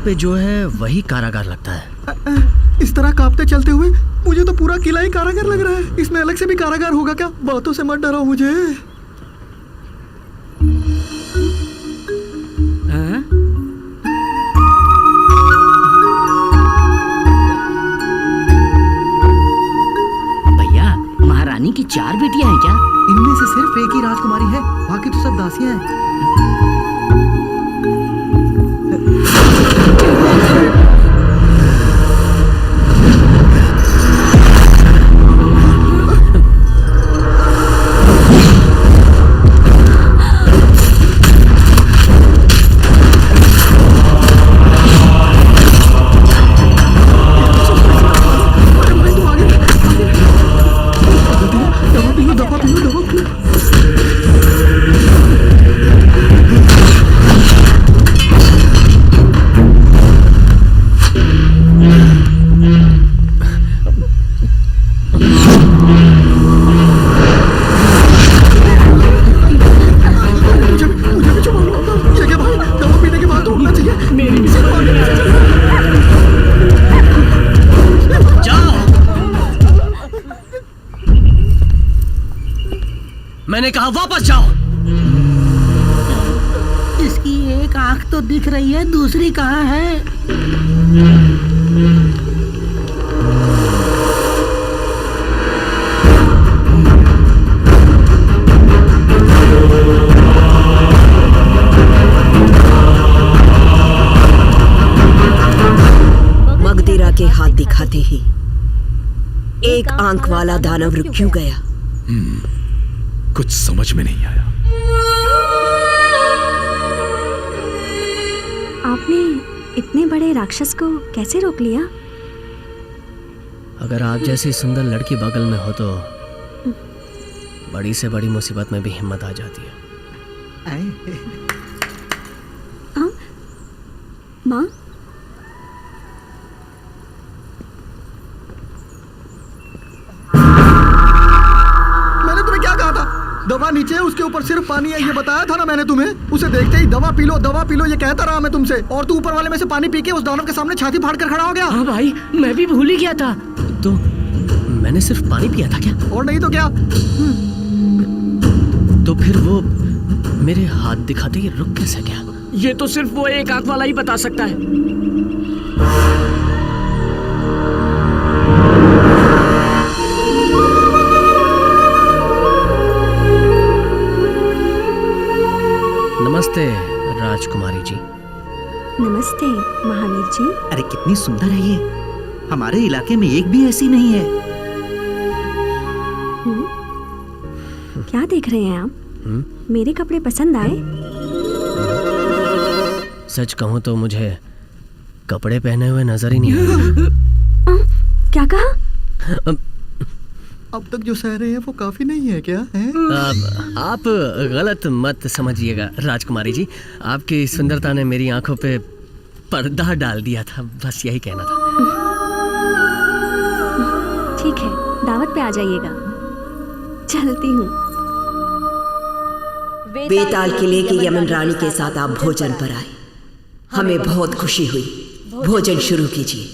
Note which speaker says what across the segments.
Speaker 1: पे जो है वही कारागार लगता है।
Speaker 2: इस तरह कांपते चलते हुए मुझे तो पूरा किला ही कारागार लग रहा है। इसमें अलग से भी कारागार होगा क्या? बातों से मत डराओ मुझे।
Speaker 3: भैया, महारानी की 4 बेटियां हैं क्या?
Speaker 2: इनमें से सिर्फ एक ही राजकुमारी है, बाकी तो सब दासियां हैं।
Speaker 1: मैंने कहा वापस जाओ।
Speaker 3: इसकी एक आंख तो दिख रही है, दूसरी कहाँ है?
Speaker 4: मगधीरा के हाथ दिखाते ही एक आंख वाला दानव रुक क्यों गया?
Speaker 5: कुछ समझ में नहीं आया।
Speaker 6: आपने इतने बड़े राक्षस को कैसे रोक लिया?
Speaker 1: अगर आप जैसी सुंदर लड़की बगल में हो तो बड़ी से बड़ी मुसीबत में भी हिम्मत आ जाती है।
Speaker 6: माँ,
Speaker 2: दवा नीचे है, उसके ऊपर सिर्फ पानी है, ये बताया था ना मैंने तुम्हें। उसे देखते ही दवा पी लो ये कहता रहा मैं तुमसे, और तू ऊपर वाले में से पानी पी के उस दानव के सामने छाती फाड़ कर खड़ा हो गया।
Speaker 3: हाँ भाई, मैं भी भूल ही गया था।
Speaker 1: तो मैंने सिर्फ पानी पिया था क्या?
Speaker 2: और नहीं तो क्या?
Speaker 1: तो फिर वो मेरे हाथ दिखाते ही रुक कैसे गया?
Speaker 3: ये तो सिर्फ वो एक आंख वाला ही बता सकता है।
Speaker 1: नमस्ते राजकुमारी जी।
Speaker 6: नमस्ते महावीर जी।
Speaker 7: अरे कितनी सुंदर है ये, हमारे इलाके में एक भी ऐसी नहीं है।
Speaker 6: क्या देख रहे हैं आप? मेरे कपड़े पसंद आए?
Speaker 1: सच कहूं तो मुझे कपड़े पहने हुए नजर ही नहीं आ रहे।
Speaker 6: क्या कहा?
Speaker 2: अब तक जो सह रहे हैं वो काफी नहीं है क्या है?
Speaker 1: आप गलत मत समझिएगा राजकुमारी जी, आपकी सुंदरता ने मेरी आंखों पे पर्दा डाल दिया था, बस यही कहना था।
Speaker 6: ठीक है, दावत पे आ जाइएगा। चलती हूँ।
Speaker 4: बेताल किले की यमन रानी के साथ आप भोजन पर आए, हमें बहुत खुशी हुई। भोजन शुरू कीजिए।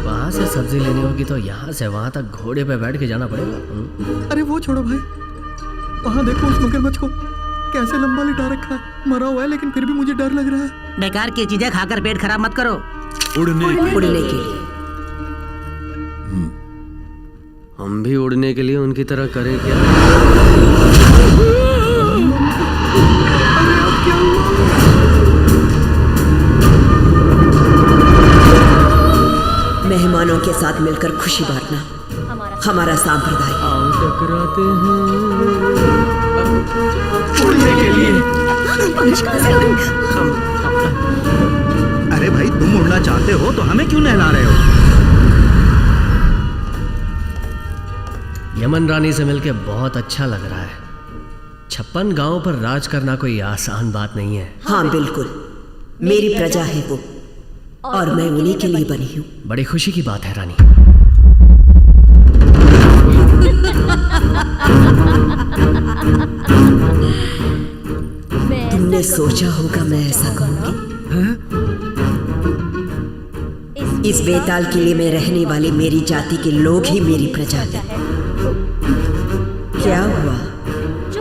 Speaker 1: वहाँ से सब्जी लेनी होगी तो यहाँ से वहाँ तक घोड़े पे बैठ के जाना पड़ेगा।
Speaker 2: अरे वो छोड़ो भाई, वहाँ देखो उस मगरमच्छ को, कैसे लंबा लिटा रखा है। मरा हुआ है लेकिन फिर भी मुझे डर लग रहा है।
Speaker 3: बेकार की चीजें खाकर पेट खराब मत करो।
Speaker 4: उड़ने के लिए
Speaker 1: हम भी उड़ने के लिए उनकी तरह करें क्या?
Speaker 4: मेहमानों के साथ मिलकर खुशी बांटना हमारा संप्रदाय है।
Speaker 1: आओ टकराते हैं उड़ने के लिए।
Speaker 7: अरे भाई, तुम उड़ना चाहते हो तो हमें क्यों नहला रहे हो?
Speaker 1: यमन रानी से मिलके बहुत अच्छा लग रहा है। 56 गांवों पर राज करना कोई आसान बात नहीं है।
Speaker 4: हाँ बिल्कुल, मेरी प्रजा है वो, और मैं उन्हीं के लिए बनी हूँ।
Speaker 1: बड़ी खुशी की बात है रानी।
Speaker 4: तुमने सोचा होगा मैं ऐसा कहूंगी? इस बेताल किले में रहने वाले मेरी जाति के लोग ही मेरी प्रजा हैं। क्या हुआ,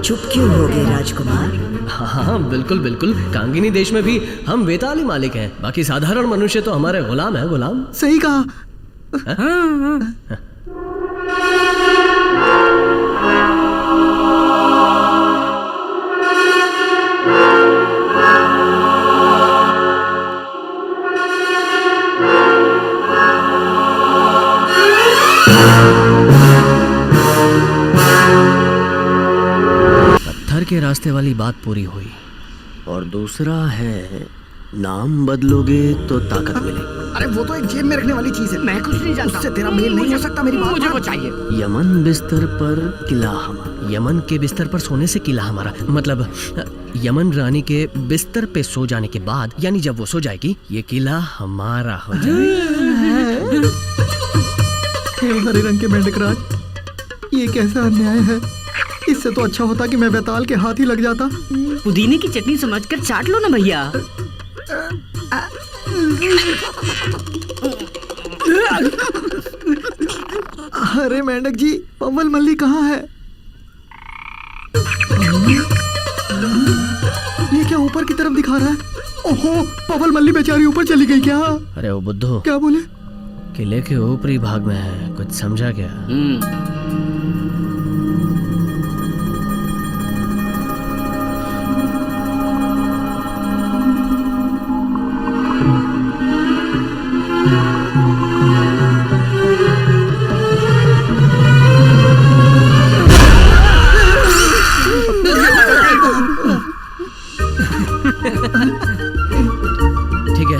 Speaker 4: चुप क्यों हो गए राजकुमार?
Speaker 1: हाँ बिल्कुल बिल्कुल, कांगिनी देश में भी हम वेताली मालिक हैं, बाकी साधारण मनुष्य तो हमारे गुलाम हैं। गुलाम
Speaker 2: सही कहा।
Speaker 1: पत्थर के रास्ते वाली बात पूरी हुई, और दूसरा है नाम बदलोगे तो ताकत मिलेगी।
Speaker 2: अरे वो तो एक जेब में रखने वाली चीज है, मैं कुछ नहीं जानता। उससे तेरा मेल नहीं हो सकता, मेरी बात मुझे बताइए।
Speaker 1: यमन बिस्तर पर किला हमारा, यमन के बिस्तर पर सोने से किला हमारा, मतलब यमन रानी के बिस्तर पे सो जाने के बाद, यानी जब वो सो जाएगी, ये किला हमारा हो जाएगा।
Speaker 2: हरे रंग के मेंढक राज, ये कैसा अन्याय है। इससे तो अच्छा होता कि मैं बेताल के हाथ ही लग जाता।
Speaker 3: पुदीने की चटनी समझकर चाट लो ना भैया।
Speaker 2: अरे मेंढक जी, पवल मल्ली कहाँ है? ये क्या ऊपर की तरफ दिखा रहा है? ओहो, पवल मल्ली बेचारी ऊपर चली गई क्या?
Speaker 1: अरे वो बुद्धू,
Speaker 2: क्या बोले?
Speaker 1: किले के ऊपरी भाग में है, कुछ समझा क्या? ठीक है,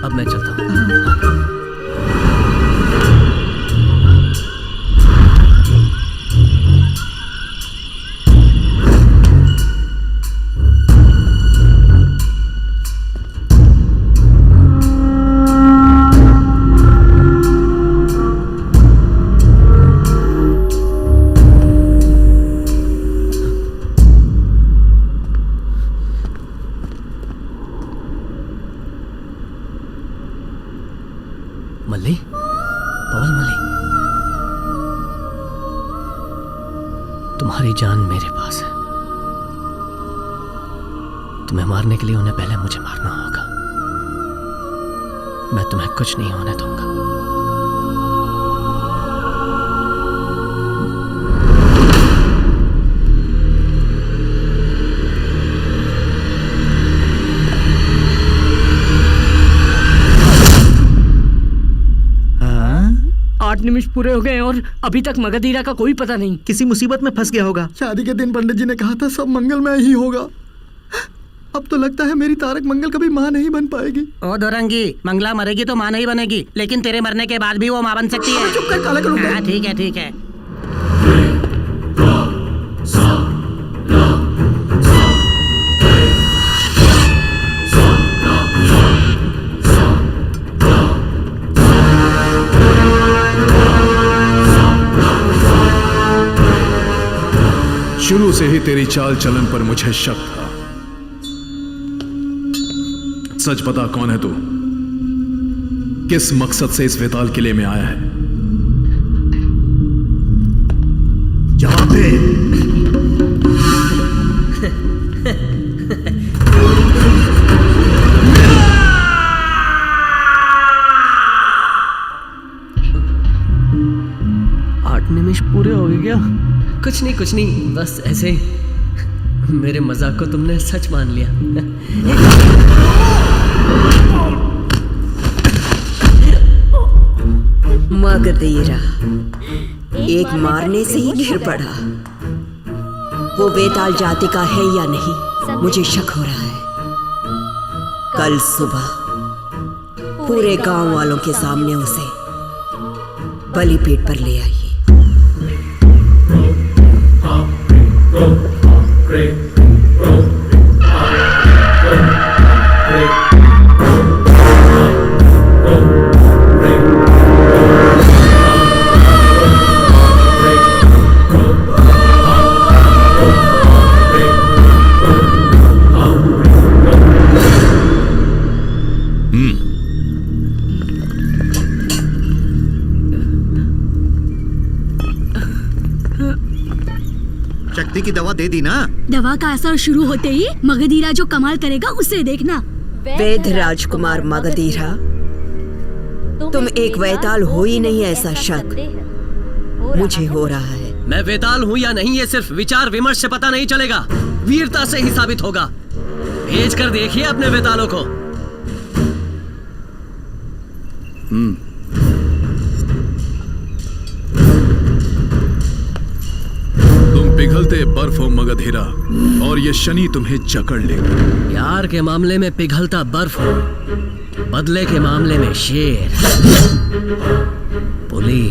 Speaker 1: अब मैं चलता हूँ। मल्ली, पवल मल्ली, तुम्हारी जान मेरे पास है। तुम्हें मारने के लिए उन्हें पहले मुझे मारना होगा। मैं तुम्हें कुछ नहीं होने दूंगा।
Speaker 3: आठ निमिष पूरे हो गए और अभी तक मगधीरा का कोई पता नहीं।
Speaker 7: किसी मुसीबत में फंस गया होगा।
Speaker 2: शादी के दिन पंडित जी ने कहा था सब मंगलमय ही होगा। अब तो लगता है मेरी तारक मंगल कभी माँ नहीं बन पाएगी।
Speaker 3: ओ दोरंगी, मंगला मरेगी तो माँ नहीं बनेगी, लेकिन तेरे मरने के बाद भी वो माँ बन सकती है।
Speaker 2: चुप कर, काला करूंगा।
Speaker 3: हाँ, ठीक है ठीक है।
Speaker 5: शुरू से ही तेरी चाल चलन पर मुझे शक था। सच बता, कौन है तू? किस मकसद से इस वेताल किले में आया है? जवाब दे।
Speaker 1: आठ निमिष पूरे हो गए क्या? कुछ नहीं, बस ऐसे मेरे मजाक को तुमने सच मान लिया।
Speaker 4: मगधीरा एक मारने से ही घिर पड़ा। वो बेताल जाति का है या नहीं, मुझे शक हो रहा है। कल सुबह पूरे गांव वालों के सामने उसे बलिपीठ पर ले आइए।
Speaker 7: शक्ति की दवा दे दी ना।
Speaker 8: दवा का असर शुरू होते ही मगधीरा जो कमाल करेगा उसे देखना।
Speaker 4: वैद राजकुमार मगधीरा, तुम एक वैताल हो ही नहीं, ऐसा शक मुझे हो रहा है।
Speaker 1: मैं वेताल हूँ या नहीं ये सिर्फ विचार विमर्श से पता नहीं चलेगा, वीरता से ही साबित होगा। भेज कर देखिए अपने वेतालों को।
Speaker 5: तुम पिघलते बर्फ हो मगधीरा, और ये शनि तुम्हें जकड़ ले।
Speaker 1: प्यार के मामले में पिघलता बर्फ हो, बदले के मामले में शेर, पुली।